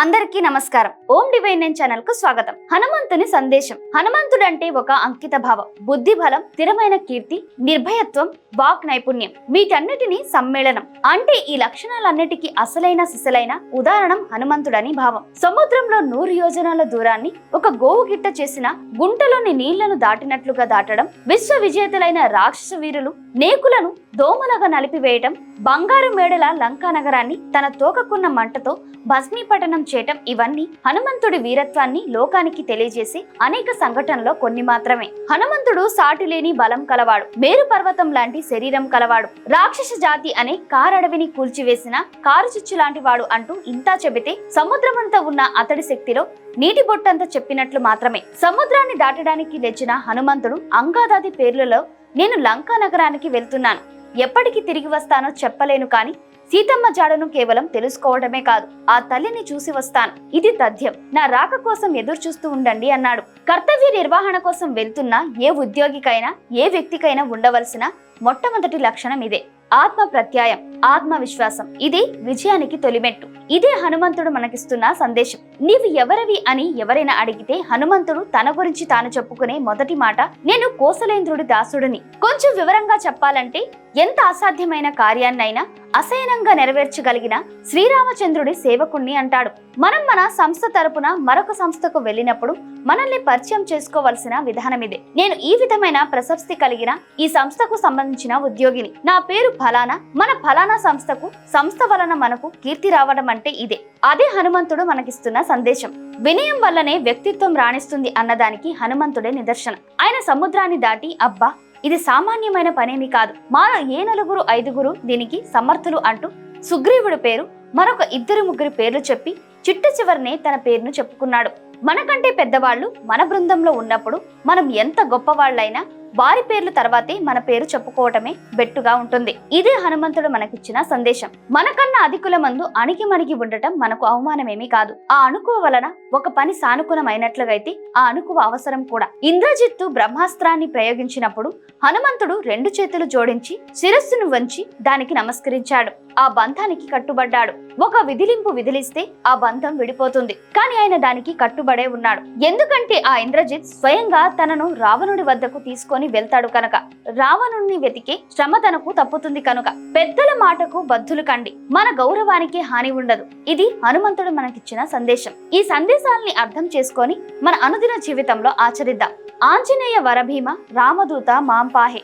అందరికీ నమస్కారం. ఓం divine nine channel కు స్వాగతం. హనుమంతుని సందేశం. హనుమంతుడంటే ఒక అంకిత భావం, బుద్ధి బలం, స్థిరమైన కీర్తి, నిర్భయత్వం, వాక్ నైపుణ్యం, వీటన్నిటిని సమ్మేళనం. అంటే ఈ లక్షణాలన్నిటికీ అసలైన సిసలైన ఉదాహరణం హనుమంతుడని భావం. సముద్రంలో 100 యోజనాల దూరాన్ని ఒక గోవు గిట్ట చేసిన గుంటలోని నీళ్లను దాటినట్లుగా దాటడం, విశ్వ విజేతలైన రాక్షస వీరులు నేకులను దోమలగా నలిపివేయటం, బంగారు మేడల లంకా నగరాన్ని తన తోకకున్న మంటతో భస్మీపటనం చేయటం, ఇవన్నీ హనుమంతుడి వీరత్వాన్ని లోకానికి తెలియజేసి అనేక సంఘటనలో కొన్ని మాత్రమే. హనుమంతుడు సాటిలేని బలం కలవాడు, మేరు పర్వతం లాంటి శరీరం కలవాడు, రాక్షస జాతి అనే కారడవిని కూల్చివేసిన కారుచిచ్చు లాంటి వాడు అంటూ ఇంతా చెబితే సముద్రమంతా ఉన్న అతడి శక్తిలో నీటి బొట్టంత చెప్పినట్లు మాత్రమే. సముద్రాన్ని దాటడానికి లేచిన హనుమంతుడు అంగాదాది పేర్లలో నేను లంకా నగరానికి వెళ్తున్నాను, ఎప్పటికి తిరిగి వస్తానో చెప్పలేను, కానీ సీతమ్మ జాడను కేవలం తెలుసుకోవడమే కాదు, ఆ తల్లిని చూసి వస్తాను, ఇది తథ్యం, నా రాక కోసం ఎదురు చూస్తూ ఉండండి అన్నాడు. కర్తవ్య నిర్వహణ కోసం వెళ్తున్న ఏ ఉద్యోగికైనా ఏ వ్యక్తికైనా ఉండవలసిన మొట్టమొదటి లక్షణం ఇదే: ఆత్మ ప్రత్యయం, ఆత్మవిశ్వాసం. ఇది విజయానికి తొలిమెట్టు. ఇదే హనుమంతుడు మనకిస్తున్న సందేశం. నీవు ఎవరివి అని ఎవరైనా అడిగితే హనుమంతుడు తన గురించి తాను చెప్పుకునే మొదటి మాట, నేను కోసలేంద్రుడి దాసుడిని. కొంచెం వివరంగా చెప్పాలంటే, ఎంత అసాధ్యమైన కార్యాన్నైనా అసహనంగా నెరవేర్చగలిగిన శ్రీరామచంద్రుడి సేవకుణ్ణి అంటాడు. మనం మన సంస్థ తరపున మరొక సంస్థకు వెళ్ళినప్పుడు మనల్ని పరిచయం చేసుకోవలసిన విధానం ఇదే. నేను ఈ విధమైన ప్రశస్తి కలిగిన ఈ సంస్థకు సంబంధించిన ఉద్యోగిని, నా పేరు ఫలానా, మన ఫలానా సంస్థకు సంస్థ వలన మనకు కీర్తి రావడం అంటే ఇదే. అదే హనుమంతుడు మనకిస్తున్న సందేశం. వినయం వల్లనే వ్యక్తిత్వం రాణిస్తుంది అన్నదానికి హనుమంతుడే నిదర్శనం. ఆయన సముద్రాన్ని దాటి, అబ్బా ఇది సామాన్యమైన పనేమి కాదు, మాలో ఏ 4-5 దీనికి సమర్థులు అంటూ సుగ్రీవుడి పేరు, మరొక 2-3 పేర్లు చెప్పి చిట్ట చివరినే తన పేరును చెప్పుకున్నాడు. మనకంటే పెద్దవాళ్ళు మన బృందంలో ఉన్నప్పుడు మనం ఎంత గొప్పవాళ్ళైనా వారి పేర్లు తర్వాతే మన పేరు చెప్పుకోవటమే బెట్టుగా ఉంటుంది. ఇదే హనుమంతుడు మనకిచ్చిన సందేశం. మనకన్నా అధికుల మందు అణిగి ఉండటం మనకు అవమానమేమీ కాదు. ఆ అణుకువ వలన ఒక పని సానుకూలమైనట్లుగైతే ఆ అణుకువ అవసరం కూడా. ఇంద్రజిత్తు బ్రహ్మాస్త్రాన్ని ప్రయోగించినప్పుడు హనుమంతుడు 2 చేతులు జోడించి శిరస్సును వంచి దానికి నమస్కరించాడు. ఆ బంధానికి కట్టుబడ్డాడు. ఒక విధిలింపు విధిలిస్తే ఆ బంధం విడిపోతుంది, కానీ ఆయన దానికి కట్టుబడే ఉన్నాడు. ఎందుకంటే ఆ ఇంద్రజిత్ స్వయంగా తనను రావణుడి వద్దకు తీసుకొని వెళ్తాడు కనుక. రావణుణ్ణి వెతికే శ్రమ తనకు తప్పుతుంది కనుక. పెద్దల మాటకు బద్ధులు కండి, మన గౌరవానికి హాని ఉండదు. ఇది హనుమంతుడు మనకిచ్చిన సందేశం. ఈ సందేశాలని అర్థం చేసుకొని మన అనుదిన జీవితంలో ఆచరిద్దాం. ఆంజనేయ వరభీమ రామదూత మాంపాహే.